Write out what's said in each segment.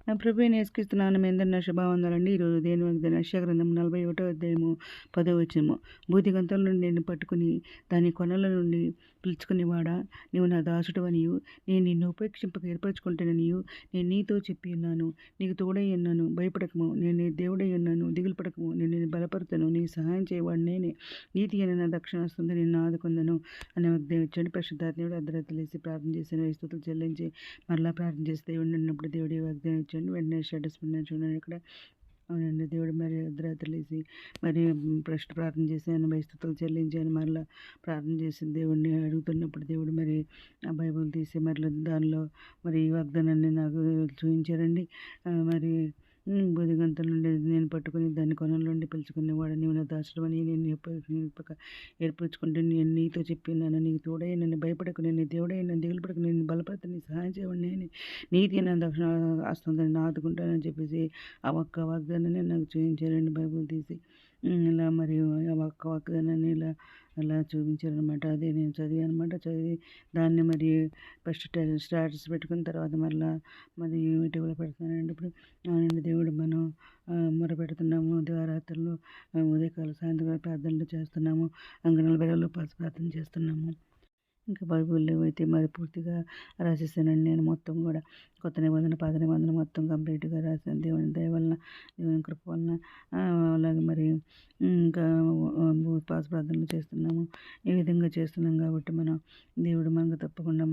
నా ప్రభువైన యేసుక్రీస్తు మీ అందరిని నా శుభవందనాలండి. ఈరోజు దేవుని వాగ్దానం యెషయా గ్రంథం 41వ అధ్యాయము 10వ వచనము. భూదిగంతాల నుండి నిన్ను పట్టుకుని దాని కొనల నుండి పిలుచుకునేవాడా, నీవు నా దాసుడవనియు నేను నిన్ను ఉపేక్షింపక ఏర్పరచుకుంటాననియు నేను నీతో చెప్పి ఉన్నాను. నీకు తోడై ఉన్నాను, భయపడకము, నేను నీ దేవుడై ఉన్నాను, దిగులు పడకము, నేను నిన్ను బలపరుతాను, నీకు సహాయం చేయవాడు నేనే, నీతి అయిన నా దక్షిణ వస్తుంది, నిన్ను ఆదుకుందను అనే వాగ్దానం ఇచ్చాడు. పరిశుద్ధాత్ముడు అర్ధరాత్రులు లేసి ప్రార్థన చేసిన స్తుతులు చెల్లించి మరలా ప్రార్థన చేసి దేవుడు ఉన్నప్పుడు దేవుడి వాగ్దానం ఇచ్చాడు. వెంటనే స్టేటస్ చూడండి ఇక్కడ. అవునండి, దేవుడు మరి అర్ధరాత్రులేసి మరి ఫస్ట్ ప్రార్థన చేశాను, స్తుతులు చెల్లించాను, మరలా ప్రార్థన చేసి దేవుడిని అడుగుతున్నప్పుడు దేవుడు మరి ఆ బైబిల్ తీసి మరలా దానిలో మరి ఈ వాగ్దానాన్ని నాకు చూపించారండి. మరి బుదిగంతల నుండి నేను పట్టుకుని దాన్ని కొనల నుండి పిలుచుకునేవాడు, నీవు నా దాసుడవని నేను ఏర్పరచుకుంటే నేను నీతో చెప్పినాను. నీకు తోడై నన్ను భయపడకు, నేను దేవుడై నన్ను దిగులు పడకు, నేను బలపడతాను, నీ సహాయం చేయవాడు నేను, నీతి నా దక్షిణ వస్తుందని ఆదుకుంటానని చెప్పేసి ఆ ఒక్క వాగ్దానాన్ని నాకు చూపించారండి బైబిల్ తీసి. ఇలా మరి ఆ ఒక్క వాగ్దానాన్ని అలా చూపించారనమాట. అదే నేను చదివాను అనమాట. చదివి దాన్ని మరి ఫస్ట్ స్టాటస్ పెట్టుకున్న తర్వాత మరలా మరి యూట్యూబ్లో పెడుతున్నానండి. ఇప్పుడు అవునండి, దేవుడు మనం మొరపెడుతున్నాము, దివారాత్రులు ఉదయకాల సాయంత్రం ప్రార్థనలు చేస్తున్నాము, అంగనల వేళల్లో ప్రార్థన చేస్తున్నాము. ఇంకా బైబిల్లో అయితే మరి పూర్తిగా రాసేసానండి నేను మొత్తం కూడా. కొత్త నిబంధన, పాత నిబంధన మొత్తం కంప్లీట్గా రాశాను దేవుని దయ వలన, దేవుని కృప వలన. అలాగే మరి ఇంకా ఉపవాస ప్రార్థనలు చేస్తున్నాము. ఈ విధంగా చేస్తున్నాం కాబట్టి దేవుడు మనకు తప్పకుండా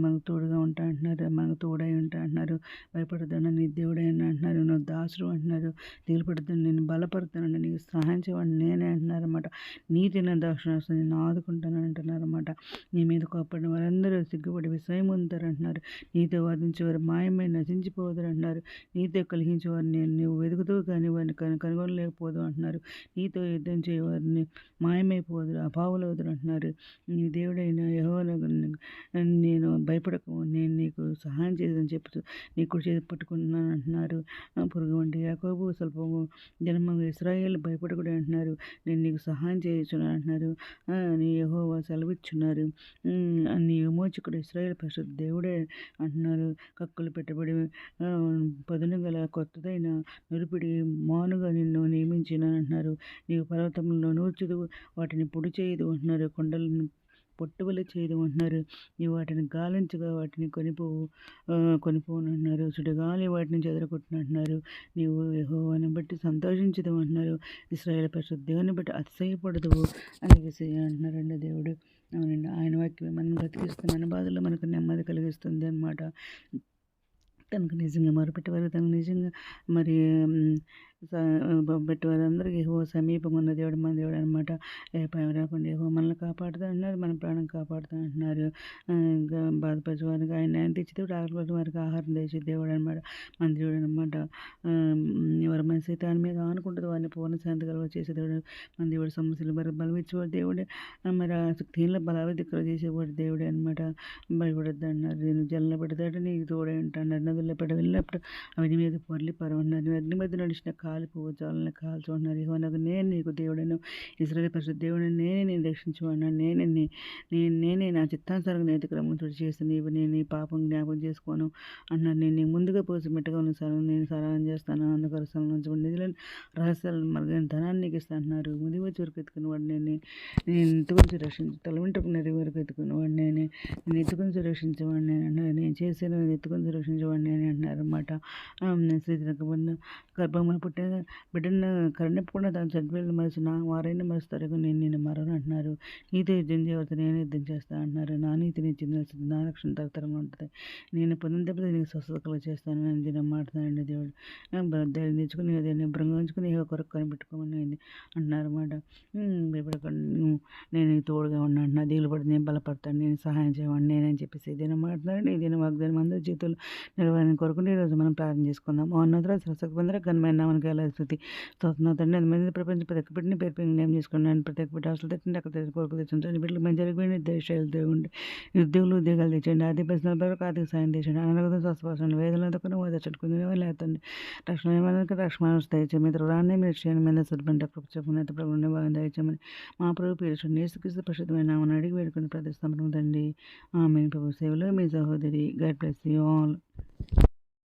మనకు తోడుగా ఉంటా అంటున్నారు, మనకు తోడై ఉంటా అంటున్నారు. భయపడతాను, నీ దేవుడైనా అంటున్నారు, నువ్వు దాసుడు అంటున్నారు, దిగులు పడుతాను, నేను బలపడుతాను, నీకు సహాయం చేయమని నేనే అంటున్నారు అన్నమాట. నీతి నా దక్షిణ నేను ఆదుకుంటాను అంటున్నారు అన్నమాట. నీ మీద కోపడిన వారందరూ సిగ్గుపడి విస్మయం పొందుతారు అంటున్నారు. నీతో వాదించేవారు మాయమై నశించిపోవద్దు అంటున్నారు. నీతో కలిగించేవారు నువ్వు వెతుకుతూ కానీ వారిని కనుగొనలేకపోదు అంటున్నారు. నీతో యుద్ధం చేయవారిని మాయమైపోదురు, అపావులవుదురు అంటున్నారు. నీ దేవుడైన యెహోవాకు నేను భయపడకము, నేను నీకు సహాయం చేద్దని చెప్తూ నీ కుడి చేతి పట్టుకున్నాను అంటున్నారు. పురుగు వంటి యాకోబు స్వల్పము జన్మ ఇశ్రాయేలు భయపడకూడదు అంటున్నారు. నేను నీకు సహాయం చేయుచున్నాను అంటున్నారు. నీ యెహోవా సెలవిచ్చున్నారు. నీ విమోచకుడు ఇశ్రాయేలు పరిశుద్ధ దేవుడే అంటున్నారు. కక్కులు పెట్టబడి పదును గల కొత్తదైన నురిపిడి మానుగా నిన్ను నియమించినాను అంటున్నారు. నీవు పర్వతములను నూర్చుదు, వాటిని పొడి చేయదు అంటున్నారు. కొండలను పొట్టువలే చేయదు అంటున్నారు. నీవు వాటిని గాలించగా వాటిని కొనిపోను అంటున్నారు. సుడిగాలి వాటిని చెదరగొట్టినంటున్నారు. నీవు యెహోవాను బట్టి సంతోషించదు అంటున్నారు. ఇశ్రాయేలు పరిశుద్ధ దేవుని బట్టి అతిశయపడదు అని అంటున్నారండి దేవుడు. అవునండి, ఆయన వాక్యం మనం బ్రతికిస్తే మన బాధల్లో మనకు నెమ్మది కలిగిస్తుంది అన్నమాట. తనకు నిజంగా మొరపెట్టేవారు, తనకు నిజంగా మరి పెట్టేవారందరికీ యెహోవా సమీపంగా ఉన్న దేవుడు మన దేవుడు అనమాట. ఏ భయం రాకుండా యెహోవా మనల్ని కాపాడుతా అంటున్నారు, మన ప్రాణం కాపాడుతా అంటున్నారు. ఇంకా బాధపరిచే వారికి ఆయన న్యాయం తెచ్చి దేవుడు, ఆకలిపడే వారికి ఆహారం తెచ్చే దేవుడు అనమాట, మన దేవుడు అనమాట. ఎవరి మనసు దాని మీద ఆనుకుంటుంది వారిని పూర్ణ శాంతి కలుగ చేసే దేవుడు మన దేవుడు. సమస్యలు బలం ఇచ్చేవాడు దేవుడే. మరి ఆ శక్తిలో బలాభిదిక్కులు చేసేవాడు దేవుడే అనమాట. భయపడద్దు అన్నారు. నేను జల్ల పెడతాడు, నీకు తోడే ఉంటాను. నదుల్లో వెళ్ళినప్పుడు అవి మీద పొర్లి పరవన్నారు. అగ్ని మధ్య నడిచిన కాలిపోవు, జాలని కాల్చుకున్నారు. ఇవ్వనకు నేను నీకు దేవుడను, ఇశ్రాయేలు పరిశుద్ధ దేవుడని నేనే నేను రక్షించుకున్నాను. నేనే నా చిత్తానుసారంగా నేను అతిక్రమం చేసి నేను నీ పాపం జ్ఞాపకం చేసుకోను అన్నారు. నేను ముందుగా పోసి మెట్టగా ఉన్న స్థలం నేను సరాహం చేస్తాను. అందుకర స్థలం నుంచి నిధులను రహస్యాలను మరుగైన ధనాన్ని నీకు ఇస్తాను అన్నారు. ముది వచ్చి వరకు ఎత్తుకునేవాడు నేను ఎత్తుకొని రక్షించి తల వెంట్రుకు నరి వరకు ఎత్తుకునేవాడు నేను ఎత్తుకొని రక్షించేవాడు నేను అన్నారు. నేను చేసిన ఎత్తుకొని రక్షించేవాడు నేను అంటున్నారు అన్నమాట. శ్రీధరకబడిన గర్భంలో పుట్టిన బిడ్డను కరణింపకుండా తన చనిపోయిన మరిచిన వారైనా మరుస్తారు, నేను మరను అంటున్నారు. నీతో యుద్ధం చేయవద్దు, నేను యుద్ధం చేస్తాను అంటున్నారు. నా నీతి నీ చిన్న నా రక్షణ తరతరం ఉంటుంది. నేను పొందిన దెబ్బతో నీకు స్వస్థతలు చేస్తాను అని దినం మాట్లాడండి దేవుడు. ధైర్యం తెచ్చుకుని అదే భృంగించుకుని ఏ కొరకు కనిపెట్టుకోమని అంటున్నారు అన్నమాట. నేను తోడుగా ఉన్నాను, నా దిగులు పడి నేను బలపడతాను, నేను సహాయం చేయమని నేనని చెప్పేసి దినం మాట్లాడండి. ఈ దినం వాగ్దానం అందరి జీవితంలో నిలవాలని కోరుకుంటే ఈరోజు మనం ప్రార్థన చేసుకుందాం. మౌన్నతర సరసకుబంధర ఘనమైన మనకి ఎలా స్థుతి స్తోత్రం తండ్రి. అది మంది ప్రపంచం ప్రతి ఒక్క బిడ్డని పేరు జ్ఞానం చేసుకున్నాను. ప్రతి ఒక్క బిడ్డ హాస్టల్ తెచ్చండి, అక్కడ కోరిక తెచ్చండి. బిడ్డలు మంచి జరిగిపోయిన దేశాలు దేవుండి, ఉద్యోగాలు తెచ్చండి, ఆర్థిక పరిస్థితుల వరకు ఆర్థిక సాయం తెచ్చండి. అనారోగ్యం స్వస్థపరచండి, వేదనతో ఓదర్చుకుని లేదండి. రక్షణ రక్షణ దయచేయమని మిత్రురాన్ని మీరు చేయని మీద సరిపంట చెప్పినంత ప్రభుత్వం బాగా దయచేయమని మా ప్రభు పేరు నేసుక్రీస్తు ప్రసిద్ధమైన నామని అడిగి వేడుకొని ప్రతిస్తాం తండ్రి. ఆమె ప్రభు సేవలో మీ సహోదరి. God bless you all.